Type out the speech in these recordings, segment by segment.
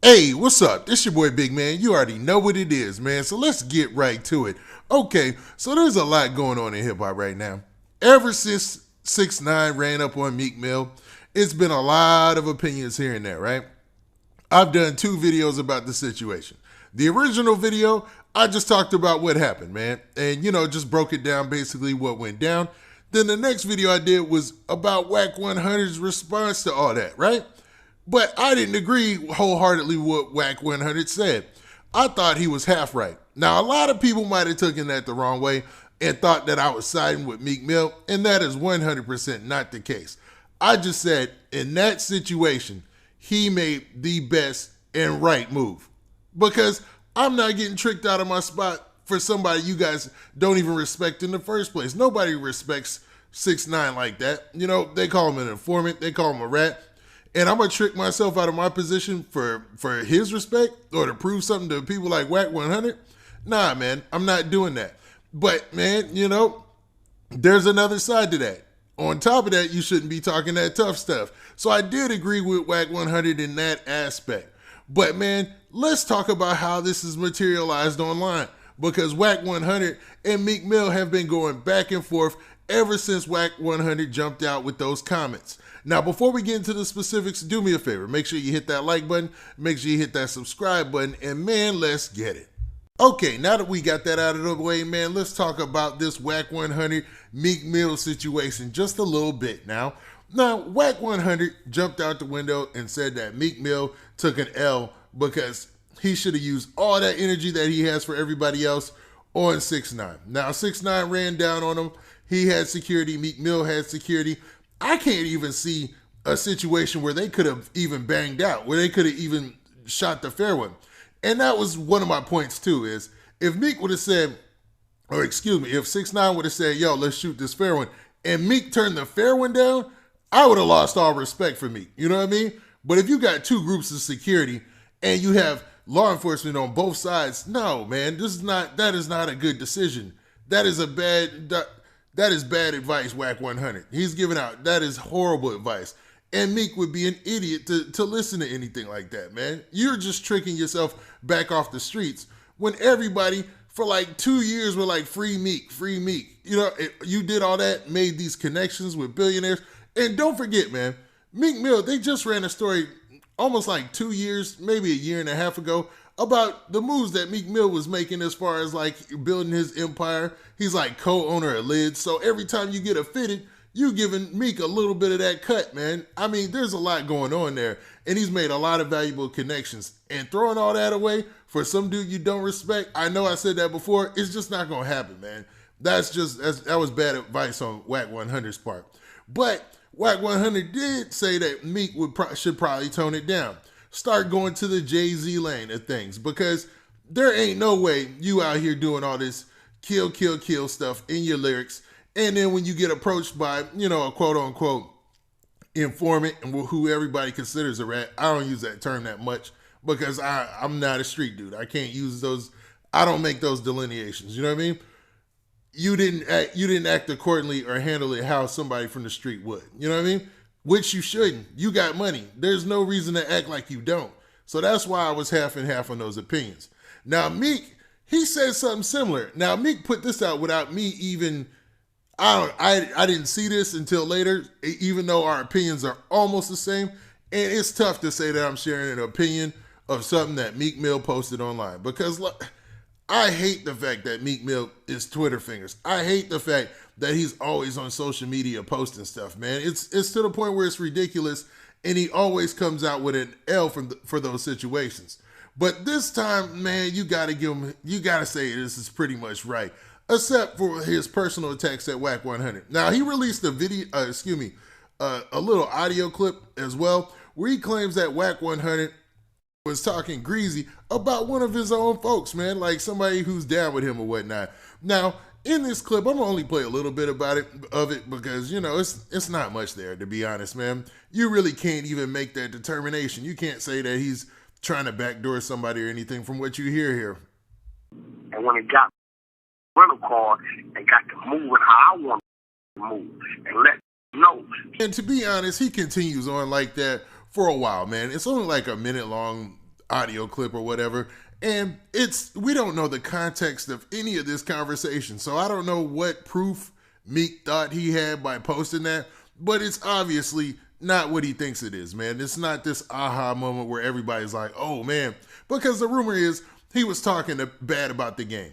Hey, what's up? This your boy Big Man. You already know what it is, man. So let's get right to it. Okay, so there's a lot going on in hip hop right now. Ever since 6ix9ine ran up on Meek Mill, it's been a lot of opinions here and there, right? I've done 2 videos about the situation. The original video, I just talked about what happened, man. And, just broke it down basically what went down. Then the next video I did was about Wack100's response to all that, right? But I didn't agree wholeheartedly with what Wack100 said. I thought he was half right. Now, a lot of people might have taken that the wrong way and thought that I was siding with Meek Mill, and that is 100% not the case. I just said in that situation, he made the best and right move. Because I'm not getting tricked out of my spot for somebody you guys don't even respect in the first place. Nobody respects 6ix9ine like that. They call him an informant. They call him a rat. And I'm going to trick myself out of my position for his respect or to prove something to people like Wack100? Nah, man, I'm not doing that. But, man, there's another side to that. On top of that, you shouldn't be talking that tough stuff. So I did agree with Wack100 in that aspect. But, man, let's talk about how this is materialized online. Because Wack100 and Meek Mill have been going back and forth ever since Wack100 jumped out with those comments. Now, before we get into the specifics, do me a favor. Make sure you hit that like button. Make sure you hit that subscribe button. And, man, let's get it. Okay, now that we got that out of the way, man, let's talk about this Wack100 Meek Mill situation just a little bit now. Now, Wack100 jumped out the window and said that Meek Mill took an L because he should have used all that energy that he has for everybody else on 6ix9ine. Now, 6ix9ine ran down on him. He had security. Meek Mill had security. I can't even see a situation where they could have even banged out, where they could have even shot the fair one. And that was one of my points too, is if Meek would have said, if 6ix9ine would have said, yo, let's shoot this fair one, and Meek turned the fair one down, I would have lost all respect for Meek. You know what I mean? But if you got 2 groups of security and you have law enforcement on both sides, no, man, that is not a good decision. That is bad advice, Wack100. He's giving out, that is horrible advice. And Meek would be an idiot to listen to anything like that, man. You're just tricking yourself back off the streets when everybody for like 2 years were like, free Meek, free Meek. You did all that, made these connections with billionaires. And don't forget, man, Meek Mill, they just ran a story almost like 2 years, maybe a year and a half ago, about the moves that Meek Mill was making as far as like building his empire. He's like co-owner of Lids. So every time you get a fitted, you giving Meek a little bit of that cut, man. I mean, there's a lot going on there. And he's made a lot of valuable connections. And throwing all that away for some dude you don't respect, I know I said that before, it's just not going to happen, man. That was bad advice on Wack100's part. But Wack100 did say that Meek should probably tone it down. Start going to the Jay-Z lane of things, because there ain't no way you out here doing all this kill, kill, kill stuff in your lyrics. And then when you get approached by, a quote unquote informant, and who everybody considers a rat, I don't use that term that much because I'm not a street dude. I can't use those. I don't make those delineations. You know what I mean? You didn't act accordingly or handle it how somebody from the street would. You know what I mean? Which you shouldn't. You got money. There's no reason to act like you don't. So that's why I was half and half on those opinions. Now, Meek, he said something similar. Now, Meek put this out without me even, I didn't see this until later, even though our opinions are almost the same. And it's tough to say that I'm sharing an opinion of something that Meek Mill posted online, because I hate the fact that Meek Mill is Twitter fingers. I hate the fact that he's always on social media posting stuff, man. It's to the point where it's ridiculous, and he always comes out with an L for those situations. But this time, man, you got to say this is pretty much right, except for his personal attacks at Wack100. Now, he released a video, a little audio clip as well, where he claims that Wack100 was talking greasy about one of his own folks, man, like somebody who's down with him or whatnot. Now, in this clip, I'm gonna only play a little bit of it because, it's not much there, to be honest, man. You really can't even make that determination. You can't say that he's trying to backdoor somebody or anything from what you hear here. And when it got rental car, they got to move it how I want to move and let them know. And to be honest, he continues on like that for a while, man. It's only like a minute long audio clip or whatever. And we don't know the context of any of this conversation. So I don't know what proof Meek thought he had by posting that, but it's obviously not what he thinks it is, man. It's not this aha moment where everybody's like, oh man, because the rumor is he was talking bad about the game.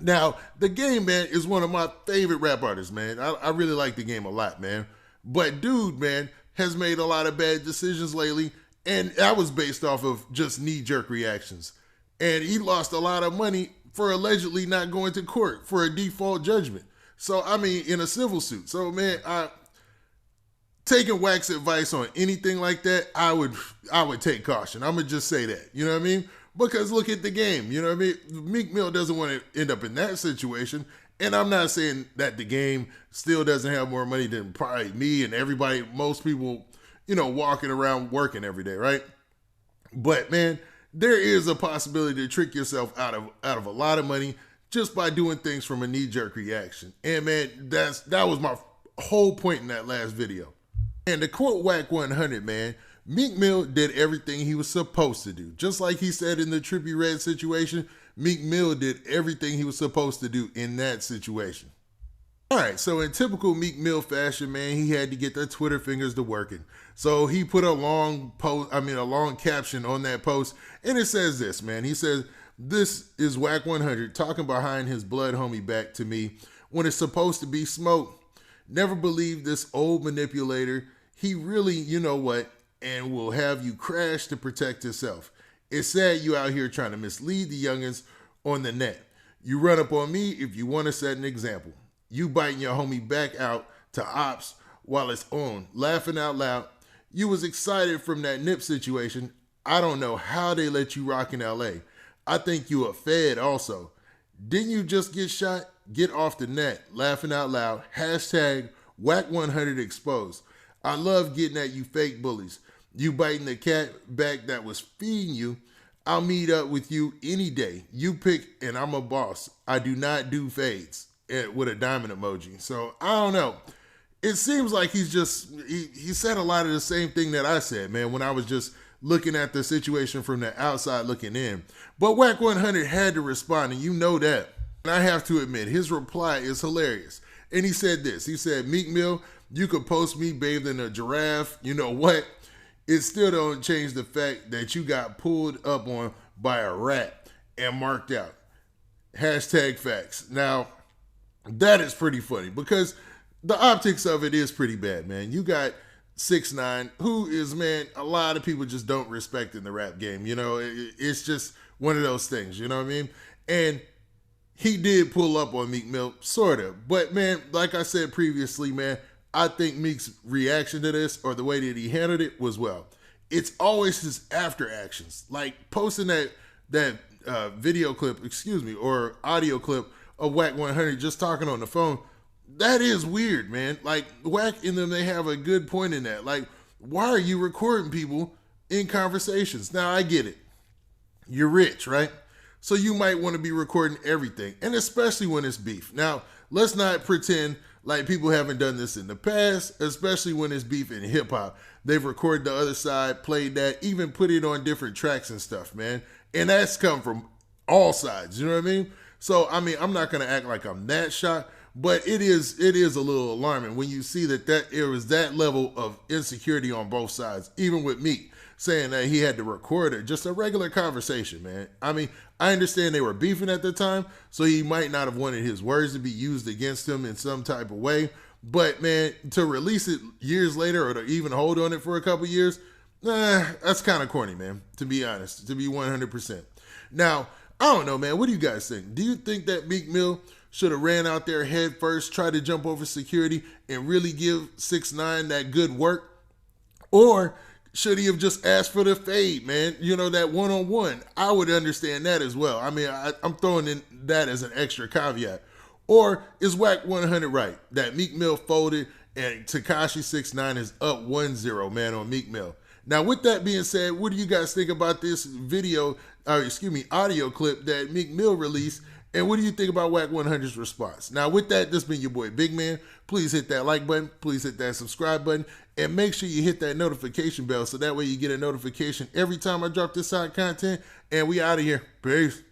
Now, the Game, man, is one of my favorite rap artists, man. I really like the Game a lot, man. But dude, man, has made a lot of bad decisions lately, and that was based off of just knee-jerk reactions. And he lost a lot of money for allegedly not going to court for a default judgment. So, I mean, in a civil suit. So, man, taking Wack's advice on anything like that, I would take caution. I'm going to just say that. You know what I mean? Because look at the Game. You know what I mean? Meek Mill doesn't want to end up in that situation. And I'm not saying that the Game still doesn't have more money than probably me and everybody, most people, you know, walking around working every day, right? But, man, there is a possibility to trick yourself out of a lot of money just by doing things from a knee-jerk reaction. And, man, that was my whole point in that last video. And to quote Wack100, man, Meek Mill did everything he was supposed to do. Just like he said in the Trippie Redd situation, Meek Mill did everything he was supposed to do in that situation. All right, so in typical Meek Mill fashion, man, he had to get the Twitter fingers to working. So he put a long caption on that post, and it says this, man. He says, "This is Wack100 talking behind his blood homie back to me when it's supposed to be smoke. Never believe this old manipulator. He really, you know what, and will have you crash to protect himself. It's sad you out here trying to mislead the youngins on the net. You run up on me if you want to set an example. You biting your homie back out to ops while it's on, laughing out loud. You was excited from that Nip situation. I don't know how they let you rock in LA. I think you a fed also. Didn't you just get shot? Get off the net, laughing out loud. Hashtag Wack100 exposed. I love getting at you fake bullies. You biting the cat back that was feeding you. I'll meet up with you any day. You pick and I'm a boss. I do not do fades." With a diamond emoji. So I don't know. It seems like he said a lot of the same thing that I said, man, when I was just looking at the situation from the outside looking in. But Wack100 had to respond, and you know that. And I have to admit, his reply is hilarious. And he said this. He said, "Meek Mill, you could post me bathed in a giraffe. You know what? It still don't change the fact that you got pulled up on by a rat and marked out. Hashtag facts." Now, that is pretty funny because the optics of it is pretty bad, man. You got 6ix9ine, who is, man, a lot of people just don't respect in the rap game. You know, it's just one of those things, you know what I mean? And he did pull up on Meek Mill, sort of. But, man, like I said previously, man, I think Meek's reaction to this or the way that he handled it was, well, it's always his after actions. Like posting that video clip, or audio clip of Wack100 just talking on the phone, that is weird, man. Like, Wack and them, they have a good point in that. Like, why are you recording people in conversations? Now, I get it. You're rich, right? So you might want to be recording everything, and especially when it's beef. Now, let's not pretend like people haven't done this in the past, especially when it's beef in hip-hop. They've recorded the other side, played that, even put it on different tracks and stuff, man. And that's come from all sides, you know what I mean? So, I mean, I'm not going to act like I'm that shocked, but it is a little alarming when you see that there was that level of insecurity on both sides, even with Meek saying that he had to record just a regular conversation, man. I mean, I understand they were beefing at the time, so he might not have wanted his words to be used against him in some type of way, but, man, to release it years later or to even hold on it for a couple years, that's kind of corny, man, to be honest, to be 100%. Now, I don't know, man. What do you guys think? Do you think that Meek Mill should have ran out there head first, tried to jump over security, and really give 6ix9ine that good work? Or should he have just asked for the fade, man? You know, that one-on-one. I would understand that as well. I mean, I'm throwing in that as an extra caveat. Or is Wack100 right that Meek Mill folded and Tekashi 6ix9ine is up 1-0, man, on Meek Mill? Now, with that being said, what do you guys think about this audio clip that Meek Mill released And what do you think about Wack100's response? Now, with that, this has been your boy Big Man. Please hit that like button. Please hit that subscribe button. And make sure you hit that notification bell so that way you get a notification every time I drop this side content. And we out of here. Peace.